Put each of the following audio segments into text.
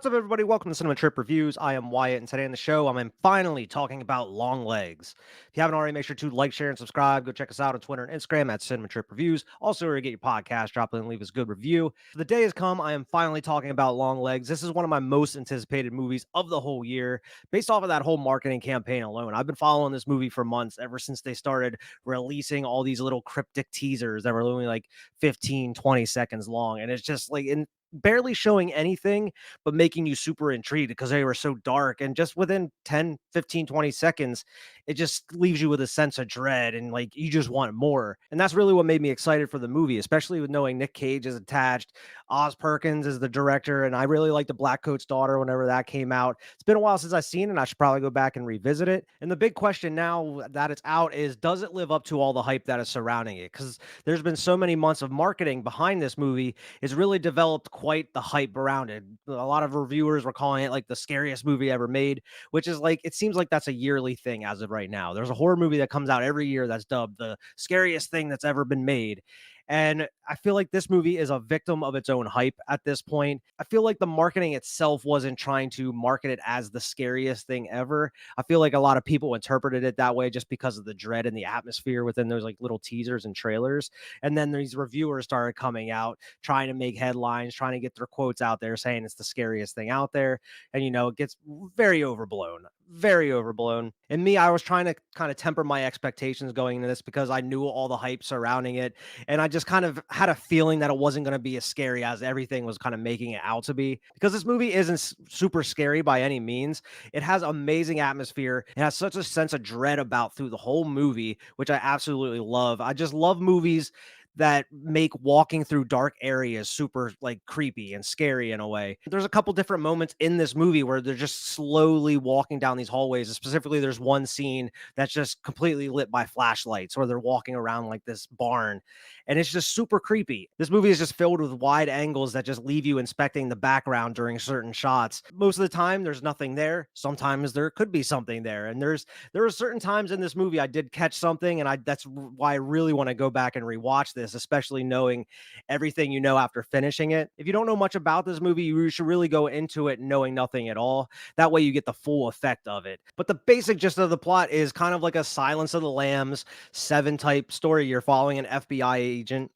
What's up, everybody? Welcome to Cinema Trip Reviews. I am Wyatt, and today on the show, I'm finally talking about Longlegs. If you haven't already, make sure to like, share, and subscribe. Go check us out on Twitter and Instagram at Cinema Trip Reviews. Also, where you get your podcast, drop it and leave us a good review. The day has come. I am finally talking about Longlegs. This is one of my most anticipated movies of the whole year, based off of that whole marketing campaign alone. I've been following this movie for months, ever since they started releasing all these little cryptic teasers that were only like 15, 20 seconds long. And it's just like barely showing anything but making you super intrigued because they were so dark. And just within 10, 15, 20 seconds, it just leaves you with a sense of dread and like you just want more. And that's really what made me excited for the movie, especially with knowing Nick Cage is attached. Oz Perkins is the director, and I really liked The Black Coat's Daughter whenever that came out. It's been a while since I've seen it, and I should probably go back and revisit it. And the big question now that it's out is, does it live up to all the hype that is surrounding it? Because there's been so many months of marketing behind this movie. It's really developed quite the hype around it. A lot of reviewers were calling it like the scariest movie ever made, which is like, it seems like that's a yearly thing as of right now. There's a horror movie that comes out every year that's dubbed the scariest thing that's ever been made. And I feel like this movie is a victim of its own hype at this point. I feel like the marketing itself wasn't trying to market it as the scariest thing ever. I feel like a lot of people interpreted it that way just because of the dread and the atmosphere within those like little teasers and trailers. And then these reviewers started coming out trying to make headlines, trying to get their quotes out there saying it's the scariest thing out there. And, it gets very overblown, very overblown. And me, I was trying to kind of temper my expectations going into this because I knew all the hype surrounding it. And I just kind of had a feeling that it wasn't going to be as scary as everything was kind of making it out to be, because this movie isn't super scary by any means. It has amazing atmosphere. It has such a sense of dread about through the whole movie, which I absolutely love. I just love movies that make walking through dark areas super like creepy and scary in a way. There's a couple different moments in this movie where they're just slowly walking down these hallways. Specifically, there's one scene that's just completely lit by flashlights where they're walking around like this barn, and it's just super creepy. This movie is just filled with wide angles that just leave you inspecting the background during certain shots. Most of the time there's nothing there. Sometimes there could be something there. And there are certain times in this movie I did catch something, and I that's why I really want to go back and rewatch this, especially knowing everything after finishing it. If you don't know much about this movie, you should really go into it knowing nothing at all. That way you get the full effect of it. But the basic gist of the plot is kind of like a Silence of the Lambs 7 type story. You're following an FBI agent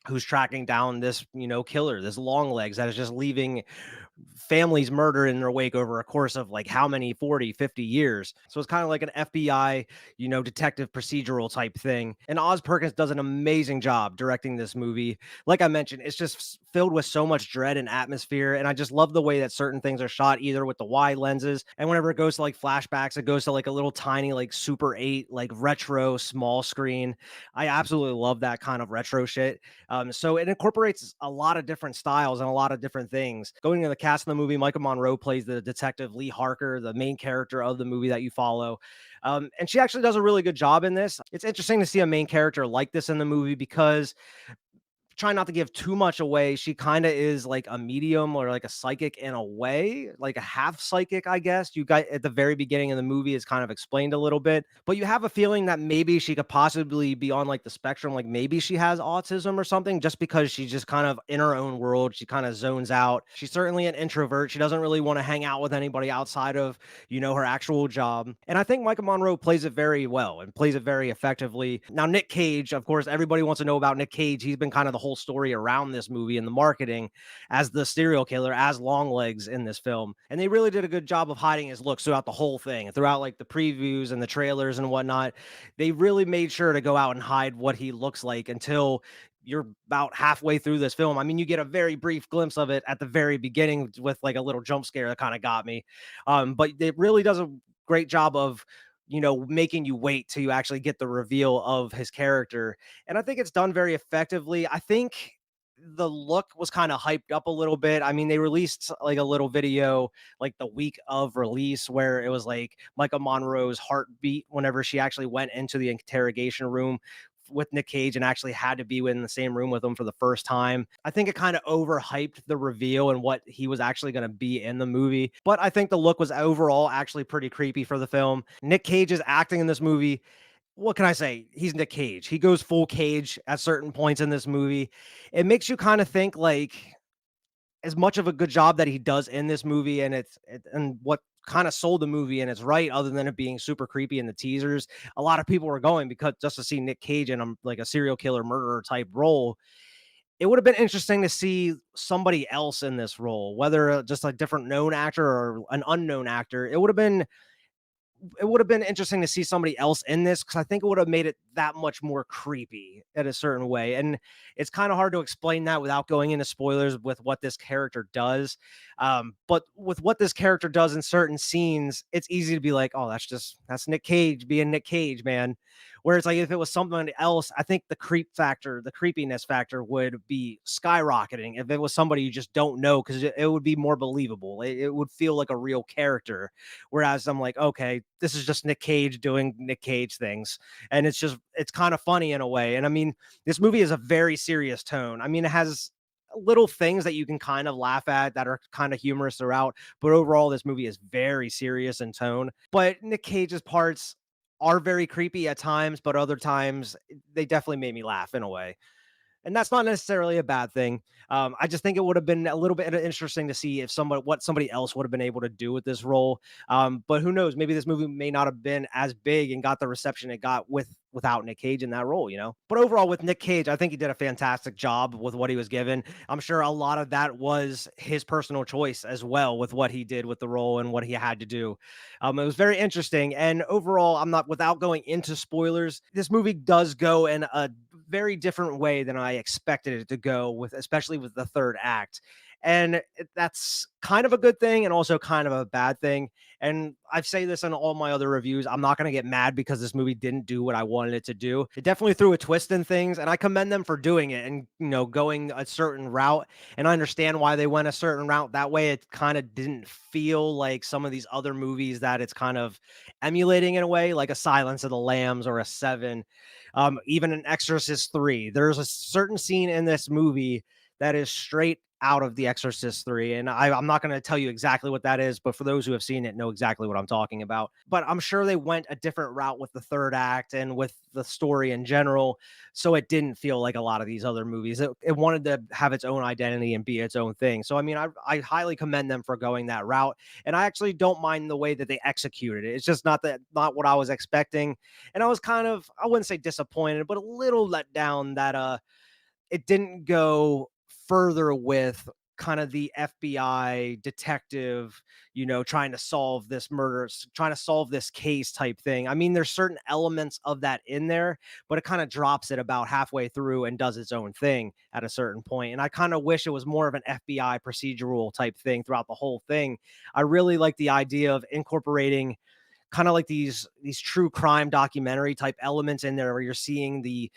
who's tracking down this, killer, this Longlegs that is just leaving families murdered in their wake over a course of like how many 40, 50 years. So it's kind of like an FBI, detective procedural type thing. And Oz Perkins does an amazing job directing this movie. Like I mentioned, it's just filled with so much dread and atmosphere. And I just love the way that certain things are shot, either with the wide lenses, and whenever it goes to like flashbacks, it goes to like a little tiny, like Super 8, like retro small screen. I absolutely love that kind of retro shit. So it incorporates a lot of different styles and a lot of different things. Going into the cast of the movie, Michael Monroe plays the detective Lee Harker, the main character of the movie that you follow. And she actually does a really good job in this. It's interesting to see a main character like this in the movie because, trying not to give too much away, she kind of is like a medium or like a psychic in a way, like a half psychic, I guess. You got at the very beginning of the movie is kind of explained a little bit, but you have a feeling that maybe she could possibly be on like the spectrum, like maybe she has autism or something, just because she's just kind of in her own world. She kind of zones out. She's certainly an introvert. She doesn't really want to hang out with anybody outside of, her actual job. And I think Michael Monroe plays it very well and plays it very effectively. Now, Nick Cage, of course, everybody wants to know about Nick Cage. He's been kind of the whole story around this movie and the marketing as the serial killer, as Longlegs in this film. And they really did a good job of hiding his looks throughout the whole thing, and throughout like the previews and the trailers and whatnot. They really made sure to go out and hide what he looks like until you're about halfway through this film. I mean, you get a very brief glimpse of it at the very beginning with like a little jump scare that kind of got me. But it really does a great job of making you wait till you actually get the reveal of his character. And I think it's done very effectively. I think the look was kind of hyped up a little bit. I mean, they released like a little video like the week of release where it was like Michael Monroe's heartbeat whenever she actually went into the interrogation room with Nick Cage and actually had to be in the same room with him for the first time. I think it kind of overhyped the reveal and what he was actually going to be in the movie. But I think the look was overall actually pretty creepy for the film. Nick Cage's acting in this movie, what can I say? He's Nick Cage. He goes full Cage at certain points in this movie. It makes you kind of think like, as much of a good job that he does in this movie, and and what kind of sold the movie, and it's right, other than it being super creepy in the teasers. A lot of people were going because just to see Nick Cage in like a serial killer murderer type role. It would have been interesting to see somebody else in this role, whether just a different known actor or an unknown actor. It would have been interesting to see somebody else in this, because I think it would have made it that much more creepy in a certain way. And it's kind of hard to explain that without going into spoilers with what this character does. But with what this character does in certain scenes, it's easy to be like, oh, that's Nick Cage being Nick Cage, man. Whereas like if it was somebody else, I think the creepiness factor would be skyrocketing if it was somebody you just don't know, because it would be more believable. It would feel like a real character. Whereas I'm like, okay, this is just Nick Cage doing Nick Cage things. And it's kind of funny in a way. And I mean, this movie is a very serious tone. I mean, it has little things that you can kind of laugh at that are kind of humorous throughout, but overall this movie is very serious in tone. But Nick Cage's parts are very creepy at times, but other times they definitely made me laugh in a way, and that's not necessarily a bad thing. I just think it would have been a little bit interesting to see if somebody else would have been able to do with this role. But who knows? Maybe this movie may not have been as big and got the reception it got without Nick Cage in that role, you know. But overall, with Nick Cage, I think he did a fantastic job with what he was given. I'm sure a lot of that was his personal choice as well, with what he did with the role and what he had to do. It was very interesting. And overall, I'm not without going into spoilers. This movie does go in a very different way than I expected it to go, with especially with the third act. And that's kind of a good thing and also kind of a bad thing. And I say this in all my other reviews. I'm not going to get mad because this movie didn't do what I wanted it to do. It definitely threw a twist in things, and I commend them for doing it and, going a certain route. And I understand why they went a certain route. That way, it kind of didn't feel like some of these other movies that it's kind of emulating in a way, like a Silence of the Lambs or a Seven, even an Exorcist 3. There's a certain scene in this movie that is straight out of The Exorcist 3. And I'm not going to tell you exactly what that is, but for those who have seen it, know exactly what I'm talking about. But I'm sure they went a different route with the third act and with the story in general. So it didn't feel like a lot of these other movies. It wanted to have its own identity and be its own thing. So, I mean, I highly commend them for going that route. And I actually don't mind the way that they executed it. It's just not what I was expecting. And I was kind of, I wouldn't say disappointed, but a little let down that, it didn't go further with kind of the FBI detective, trying to solve this murder, trying to solve this case type thing. I mean, there's certain elements of that in there, but it kind of drops it about halfway through and does its own thing at a certain point. And I kind of wish it was more of an FBI procedural type thing throughout the whole thing. I really like the idea of incorporating kind of like these true crime documentary type elements in there, where you're seeing the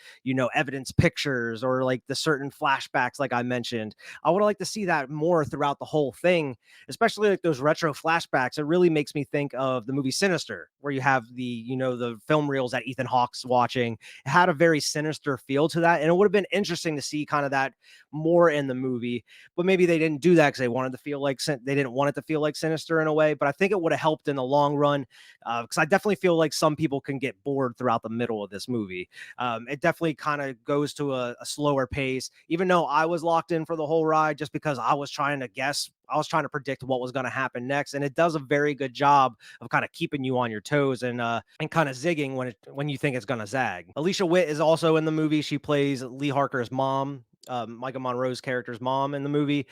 evidence pictures or like the certain flashbacks like I mentioned. I would like to see that more throughout the whole thing, especially like those retro flashbacks. It really makes me think of the movie Sinister, where you have the film reels that Ethan Hawke's watching. It had a very sinister feel to that, and it would have been interesting to see kind of that more in the movie. But maybe they didn't do that because they didn't want it to feel like Sinister in a way. But I think it would have helped in the long run, because I definitely feel like some people can get bored throughout the middle of this movie. It definitely kind of goes to a slower pace, even though I was locked in for the whole ride, just because I was trying to guess. I was trying to predict what was going to happen next, and it does a very good job of kind of keeping you on your toes and kind of zigging when you think it's going to zag. Alicia Witt is also in the movie. She plays Lee Harker's mom, Micah Monroe's character's mom in the movie.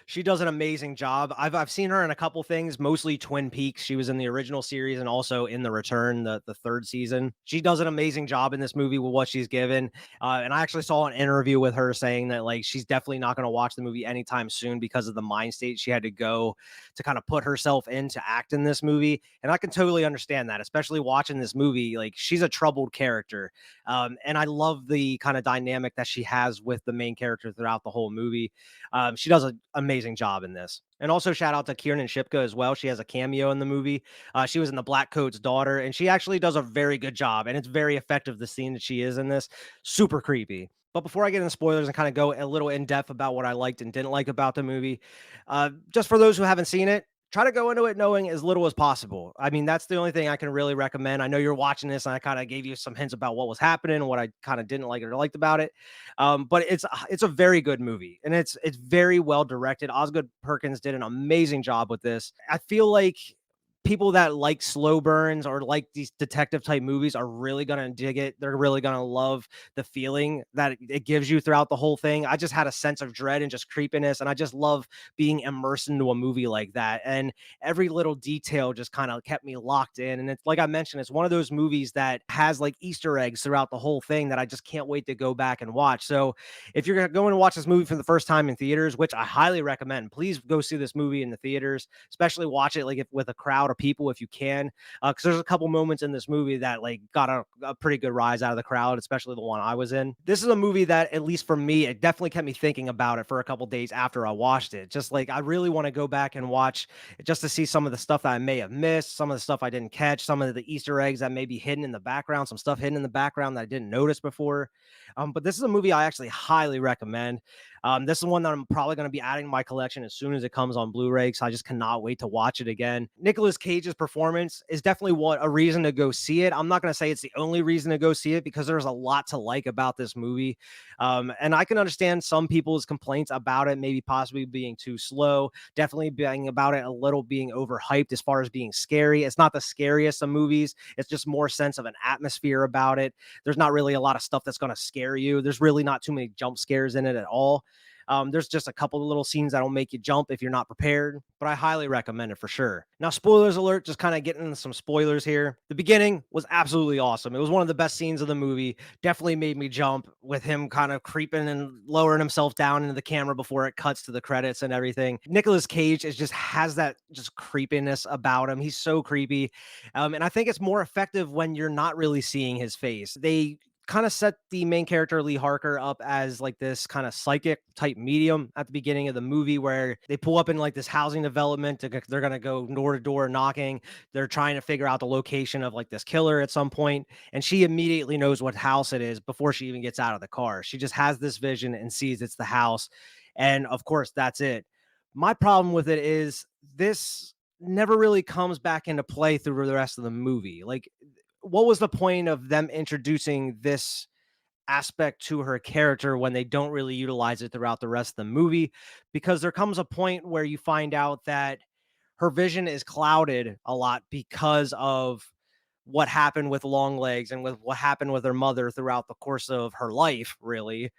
She does an amazing job. I've seen her in a couple things, mostly Twin Peaks. She was in the original series and also in The Return, the third season. She does an amazing job in this movie with what she's given. And I actually saw an interview with her saying that like she's definitely not going to watch the movie anytime soon because of the mind state she had to go to kind of put herself in to act in this movie. And I can totally understand that, especially watching this movie. Like, she's a troubled character. And I love the kind of dynamic that she has with the main character throughout the whole movie. She does an amazing job in this. And also shout out to Kiernan Shipka as well. She has a cameo in the movie. She was in the Black Coat's daughter, and she actually does a very good job. And it's very effective, the scene that she is in this. Super creepy. But before I get into spoilers and kind of go a little in depth about what I liked and didn't like about the movie, just for those who haven't seen it, Try to go into it knowing as little as possible. I mean, that's the only thing I can really recommend. I know you're watching this, and I kind of gave you some hints about what was happening and what I kind of didn't like or liked about it. But it's a very good movie, and it's very well directed. Osgood Perkins did an amazing job with this. I feel like people that like slow burns or like these detective type movies are really gonna dig it. They're really gonna love the feeling that it gives you throughout the whole thing. I just had a sense of dread and just creepiness, and I just love being immersed into a movie like that. And every little detail just kind of kept me locked in. And it's like I mentioned, it's one of those movies that has like Easter eggs throughout the whole thing that I just can't wait to go back and watch. So if you're going to watch this movie for the first time in theaters, which I highly recommend, please go see this movie in the theaters, especially watch it like if, with a crowd of people if you can. Because there's a couple moments in this movie that like got a pretty good rise out of the crowd, especially the one I was in. This is a movie that, at least for me, it definitely kept me thinking about it for a couple days after I watched it. Just like I really want to go back and watch just to see some of the stuff that I may have missed, some of the stuff I didn't catch, some of the Easter eggs that may be hidden in the background, some stuff hidden in the background that I didn't notice before. But this is a movie I actually highly recommend. This is one that I'm probably going to be adding to my collection as soon as it comes on Blu-ray, because I just cannot wait to watch it again. Nicolas Cage's performance is definitely what a reason to go see it. I'm not going to say it's the only reason to go see it, because there's a lot to like about this movie. And I can understand some people's complaints about it, maybe possibly being too slow, definitely being about it a little being overhyped as far as being scary. It's not the scariest of movies. It's just more sense of an atmosphere about it. There's not really a lot of stuff that's going to scare you. There's really not too many jump scares in it at all. There's just a couple of little scenes that'll make you jump if you're not prepared, but I highly recommend it for sure. Now, spoilers alert, just kind of getting into some spoilers here. The beginning was absolutely awesome. It was one of the best scenes of the movie. Definitely made me jump with him kind of creeping and lowering himself down into the camera before it cuts to the credits and everything. Nicolas Cage is just has that just creepiness about him. He's so creepy. And I think it's more effective when you're not really seeing his face. They kind of set the main character Lee Harker up as like this kind of psychic type medium at the beginning of the movie, where they pull up in like this housing development. They're going to go door to door knocking. They're trying to figure out the location of like this killer at some point, and she immediately knows what house it is before she even gets out of the car. She just has this vision and sees it's the house, and of course that's it. My problem with it is this never really comes back into play through the rest of the movie. Like, what was the point of them introducing this aspect to her character when they don't really utilize it throughout the rest of the movie? Because there comes a point where you find out that her vision is clouded a lot because of what happened with Longlegs and with what happened with her mother throughout the course of her life, really,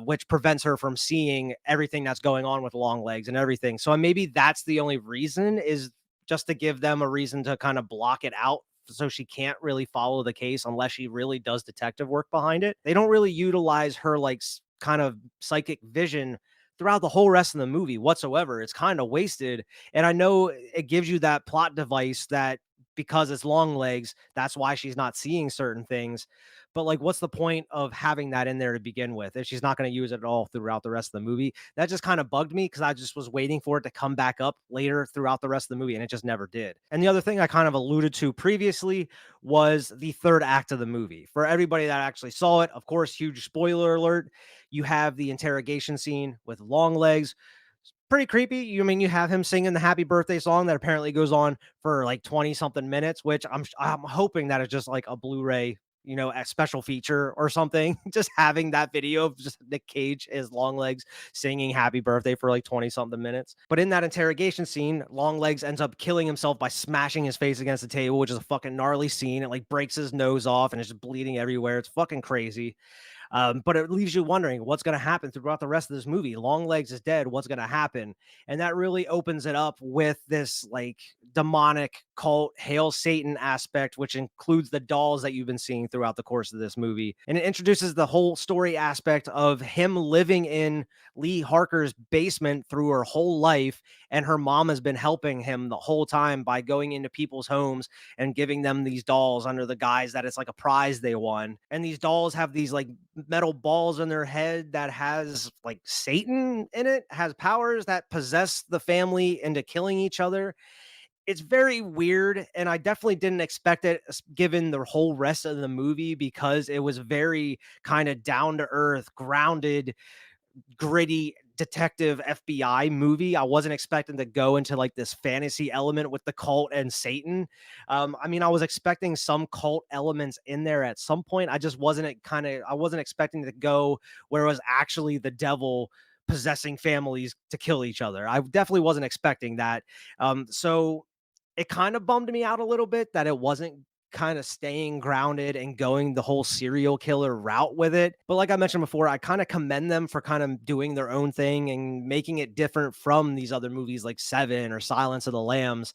which prevents her from seeing everything that's going on with Longlegs and everything. So maybe that's the only reason, is just to give them a reason to kind of block it out, so she can't really follow the case unless she really does detective work behind it. They don't really utilize her like kind of psychic vision throughout the whole rest of the movie whatsoever. It's kind of wasted. And I know it gives you that plot device that because it's long legs, that's why she's not seeing certain things. But like, what's the point of having that in there to begin with if she's not going to use it at all throughout the rest of the movie? That just kind of bugged me, because I just was waiting for it to come back up later throughout the rest of the movie, and it just never did. And the other thing I kind of alluded to previously was the third act of the movie. For everybody that actually saw it, of course, huge spoiler alert, you have the interrogation scene with long legs. Pretty creepy. You mean you have him singing the happy birthday song that apparently goes on for like 20 something minutes, which I'm hoping that is just like a Blu-ray, a special feature or something. Just having that video of just Nick Cage as Longlegs singing happy birthday for like 20 something minutes. But in that interrogation scene, Longlegs ends up killing himself by smashing his face against the table, which is a fucking gnarly scene. It like breaks his nose off and it's just bleeding everywhere. It's fucking crazy. But it leaves you wondering what's going to happen throughout the rest of this movie. Longlegs is dead. What's going to happen? And that really opens it up with this like demonic cult, Hail Satan aspect, which includes the dolls that you've been seeing throughout the course of this movie. And it introduces the whole story aspect of him living in Lee Harker's basement through her whole life. And her mom has been helping him the whole time by going into people's homes and giving them these dolls under the guise that it's like a prize they won. And these dolls have these like metal balls in their head that has like Satan in it, has powers that possess the family into killing each other. It's very weird, and I definitely didn't expect it given the whole rest of the movie, because it was very kind of down to earth, grounded, gritty, detective FBI movie. I wasn't expecting to go into like this fantasy element with the cult and Satan. I mean, I was expecting some cult elements in there at some point. I just wasn't I wasn't expecting to go where it was actually the devil possessing families to kill each other. I definitely wasn't expecting that. So it kind of bummed me out a little bit that it wasn't kind of staying grounded and going the whole serial killer route with it. But like I mentioned before, I kind of commend them for kind of doing their own thing and making it different from these other movies like Seven or Silence of the Lambs.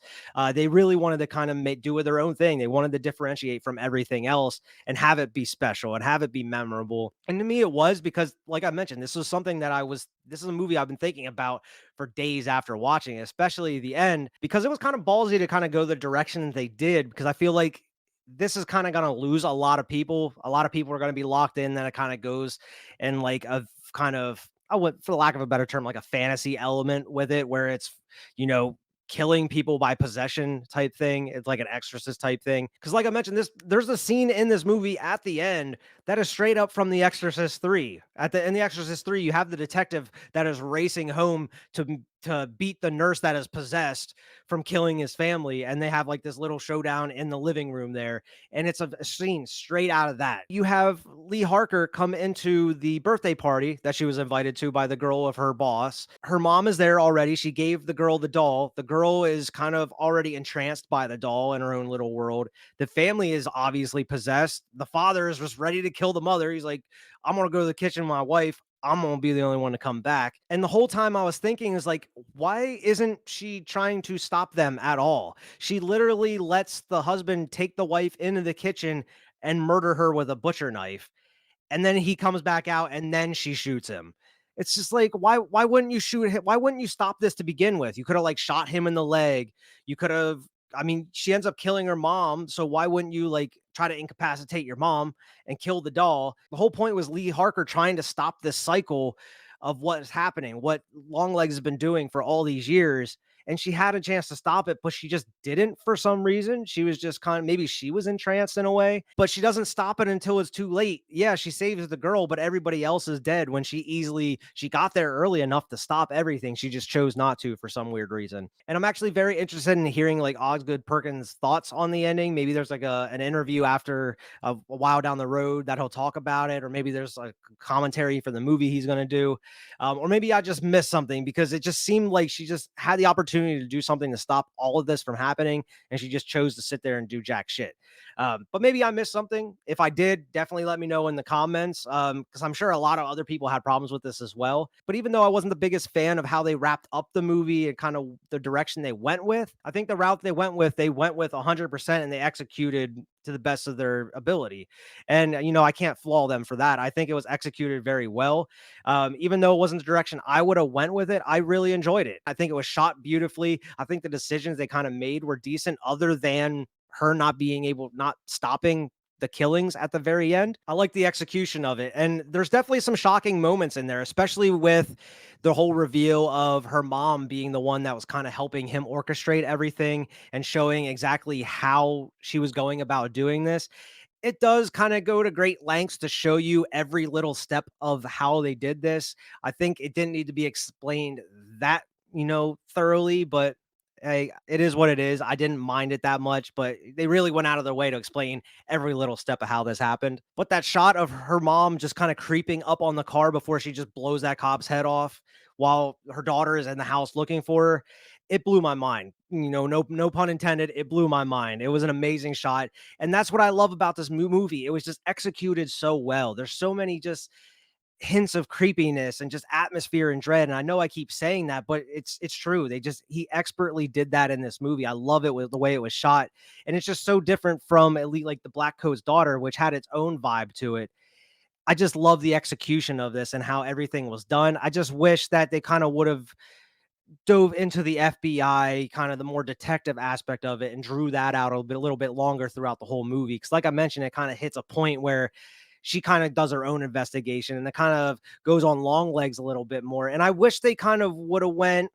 They really wanted to kind of do it their own thing. They wanted to differentiate from everything else and have it be special and have it be memorable. And to me, it was because, like I mentioned, this was something that this is a movie I've been thinking about for days after watching it, especially the end, because it was kind of ballsy to kind of go the direction they did. Because I feel like this is kind of going to lose a lot of people. A lot of people are going to be locked in. Then it kind of goes and like a kind of, I would, for lack of a better term, like a fantasy element with it, where it's, you know, killing people by possession type thing. It's like an exorcist type thing. Cause like I mentioned, there's a scene in this movie at the end that is straight up from The Exorcist 3. In The Exorcist 3, you have the detective that is racing home to beat the nurse that is possessed from killing his family, and they have like this little showdown in the living room there, and it's a scene straight out of that. You have Lee Harker come into the birthday party that she was invited to by the girl of her boss. Her mom is there already. She gave the girl the doll. The girl is kind of already entranced by the doll in her own little world. The family is obviously possessed. The father is just ready to kill the mother. He's like, I'm gonna go to the kitchen with my wife. I'm gonna be the only one to come back. And the whole time I was thinking is like, why isn't she trying to stop them at all? She literally lets the husband take the wife into the kitchen and murder her with a butcher knife, and then he comes back out and then she shoots him. It's just like, why wouldn't you shoot him? Why wouldn't you stop this to begin with? You could have like shot him in the leg. You could have, I mean, she ends up killing her mom, so why wouldn't you like try to incapacitate your mom and kill the doll? The whole point was Lee Harker trying to stop this cycle of what is happening, what Longlegs has been doing for all these years. And she had a chance to stop it, but she just didn't for some reason. She was just kind of, maybe she was entranced in a way, but she doesn't stop it until it's too late. Yeah, she saves the girl, but everybody else is dead when she got there early enough to stop everything. She just chose not to for some weird reason. And I'm actually very interested in hearing like Osgood Perkins' thoughts on the ending. Maybe there's like an interview after a while down the road that he'll talk about it, or maybe there's like commentary for the movie he's going to do. Or maybe I just missed something because it just seemed like she just had the opportunity to do something to stop all of this from happening, and she just chose to sit there and do jack shit. But maybe I missed something. If I did, definitely let me know in the comments, because I'm sure a lot of other people had problems with this as well. But even though I wasn't the biggest fan of how they wrapped up the movie and kind of the direction they went with, I think the route they went with 100%, and they executed to the best of their ability. And, you know, I can't flaw them for that. I think it was executed very well. Even though it wasn't the direction I would have went with it, I really enjoyed it. I think it was shot beautifully. I think the decisions they kind of made were decent, other than her not stopping the killings at the very end. I like the execution of it. And there's definitely some shocking moments in there, especially with the whole reveal of her mom being the one that was kind of helping him orchestrate everything and showing exactly how she was going about doing this. It does kind of go to great lengths to show you every little step of how they did this. I think it didn't need to be explained that, thoroughly, but hey, it is what it is. I didn't mind it that much, but they really went out of their way to explain every little step of how this happened. But that shot of her mom just kind of creeping up on the car before she just blows that cop's head off while her daughter is in the house looking for her, it blew my mind. No pun intended. It blew my mind. It was an amazing shot. And that's what I love about this movie. It was just executed so well. There's so many just hints of creepiness and just atmosphere and dread. And I know I keep saying that, but it's true. He expertly did that in this movie. I love it with the way it was shot. And it's just so different from at least like the Black Coat's Daughter, which had its own vibe to it. I just love the execution of this and how everything was done. I just wish that they kind of would have dove into the FBI, kind of the more detective aspect of it, and drew that out a little bit longer throughout the whole movie. Because, like I mentioned, it kind of hits a point where she kind of does her own investigation, and it kind of goes on Longlegs a little bit more. And I wish they kind of would have went.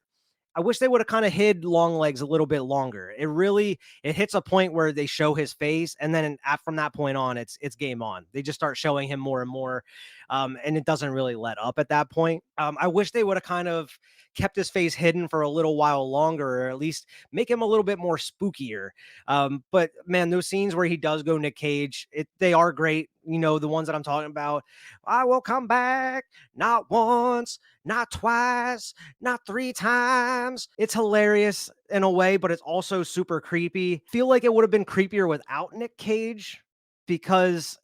I wish they would have kind of hid Longlegs a little bit longer. It hits a point where they show his face, and then from that point on, it's game on. They just start showing him more and more. and it doesn't really let up at that point. I wish they would have kind of kept his face hidden for a little while longer, or at least make him a little bit more spookier. But man, those scenes where he does go Nick Cage, they are great. You know, the ones that I'm talking about. I will come back, not once, not twice, not three times. It's hilarious in a way, but it's also super creepy. Feel like it would have been creepier without Nick Cage, because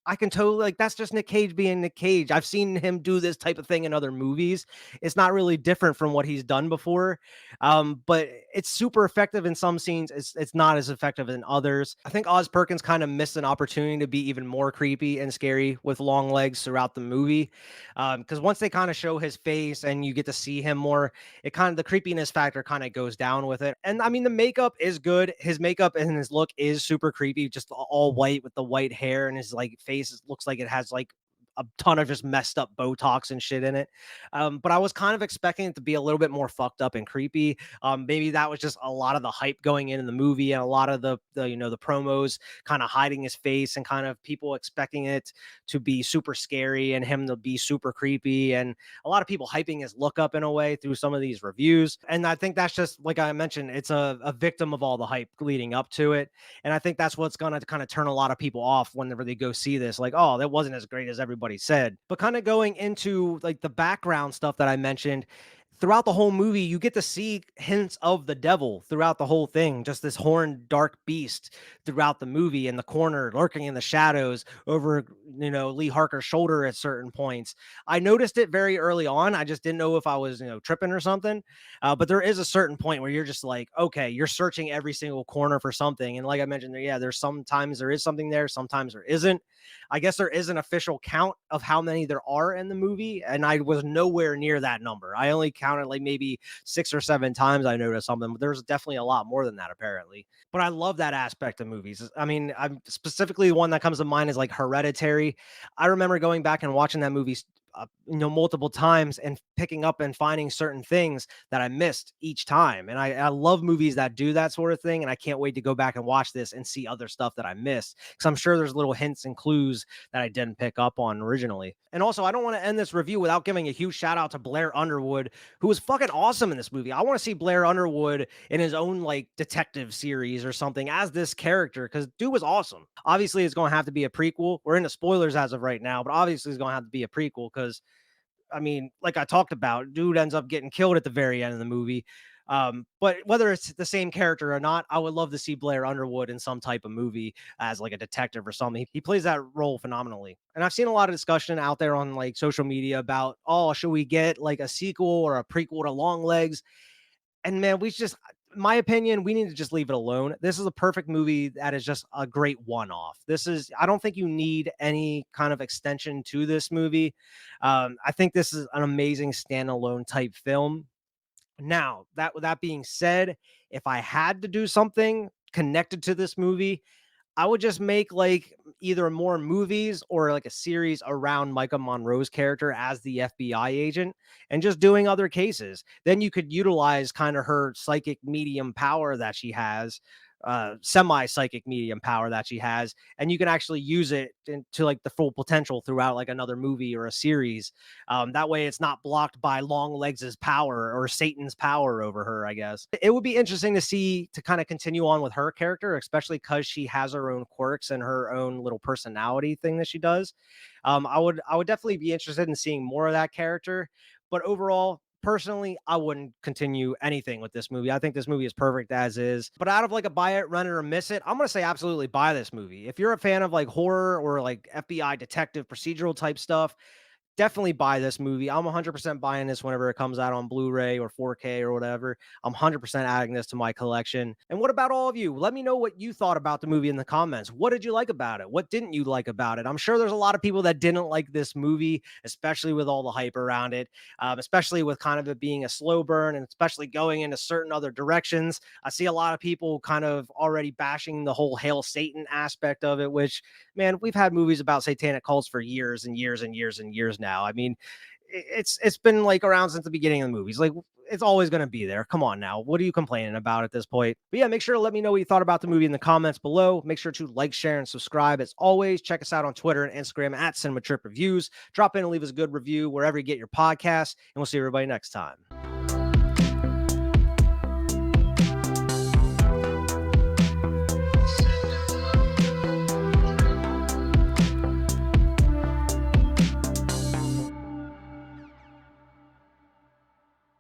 I can totally, like, that's just Nick Cage being Nick Cage. I've seen him do this type of thing in other movies. It's not really different from what he's done before. But it's super effective in some scenes. It's not as effective in others. I think Oz Perkins kind of missed an opportunity to be even more creepy and scary with Longlegs throughout the movie. Because once they kind of show his face and you get to see him more, it kind of, the creepiness factor kind of goes down with it. And I mean, the makeup is good. His makeup and his look is super creepy, just all white with the white hair, and his like face looks like it has like a ton of just messed up Botox and shit in it. But I was kind of expecting it to be a little bit more fucked up and creepy. Maybe that was just a lot of the hype going in the movie, and a lot of the you know, the promos kind of hiding his face, and kind of people expecting it to be super scary and him to be super creepy, and a lot of people hyping his look up in a way through some of these reviews. And I think that's just, like I mentioned, it's a victim of all the hype leading up to it. And I think that's what's going to kind of turn a lot of people off whenever they go see this. Like, oh, that wasn't as great as everybody said. But kind of going into like the background stuff that I mentioned, throughout the whole movie, you get to see hints of the devil throughout the whole thing. Just this horned dark beast throughout the movie in the corner, lurking in the shadows over, you know, Lee Harker's shoulder at certain points. I noticed it very early on. I just didn't know if I was, you know, tripping or something. But there is a certain point where you're just like, okay, you're searching every single corner for something. And like I mentioned, yeah, there's sometimes there is something there, sometimes there isn't. I guess there is an official count of how many there are in the movie, and I was nowhere near that number. I only counted like maybe 6 or 7 times I noticed something, but there's definitely a lot more than that apparently. But I love that aspect of movies. I mean, I'm specifically one that comes to mind is like Hereditary. I remember going back and watching that movie, you know, multiple times, and picking up and finding certain things that I missed each time. And I love movies that do that sort of thing. And I can't wait to go back and watch this and see other stuff that I missed, because I'm sure there's little hints and clues that I didn't pick up on originally. And also, I don't want to end this review without giving a huge shout out to Blair Underwood, who was fucking awesome in this movie. I want to see Blair Underwood in his own like detective series or something as this character, because dude was awesome. Obviously, it's going to have to be a prequel. We're into spoilers as of right now, but obviously, it's going to have to be a prequel because, I mean, like I talked about, dude ends up getting killed at the very end of the movie. But whether it's the same character or not, I would love to see Blair Underwood in some type of movie as like a detective or something. He plays that role phenomenally. And I've seen a lot of discussion out there on like social media about, oh, should we get like a sequel or a prequel to Longlegs? And man, we just, my opinion, we need to just leave it alone. This is a perfect movie that is just a great one-off. This is, I don't think you need any kind of extension to this movie. I think this is an amazing standalone type film. Now, that being said, if I had to do something connected to this movie, I would just make like either more movies or like a series around Micah Monroe's character as the FBI agent, and just doing other cases. Then you could utilize kind of her psychic medium power that she has, semi psychic medium power that she has, and you can actually use it to like the full potential throughout like another movie or a series. That way it's not blocked by Longlegs' power or Satan's power over her, I guess. It would be interesting to see, to kind of continue on with her character, especially because she has her own quirks and her own little personality thing that she does. I would definitely be interested in seeing more of that character. But overall, personally, I wouldn't continue anything with this movie. I think this movie is perfect as is. But out of like a buy it, rent it, or miss it, I'm gonna say absolutely buy this movie. If you're a fan of like horror or like FBI detective procedural type stuff, definitely buy this movie. I'm 100% buying this whenever it comes out on Blu-ray or 4K or whatever. I'm 100% adding this to my collection. And what about all of you? Let me know what you thought about the movie in the comments. What did you like about it? What didn't you like about it? I'm sure there's a lot of people that didn't like this movie, especially with all the hype around it, especially with kind of it being a slow burn, and especially going into certain other directions. I see a lot of people kind of already bashing the whole Hail Satan aspect of it, which, man, we've had movies about satanic cults for years and years and years and years now. I mean, it's been like around since the beginning of the movies. Like, it's always going to be there. Come on now. What are you complaining about at this point? But yeah, make sure to let me know what you thought about the movie in the comments below. Make sure to like, share, and subscribe. As always, check us out on Twitter and Instagram at Cinema Trip Reviews. Drop in and leave us a good review wherever you get your podcasts, and we'll see everybody next time.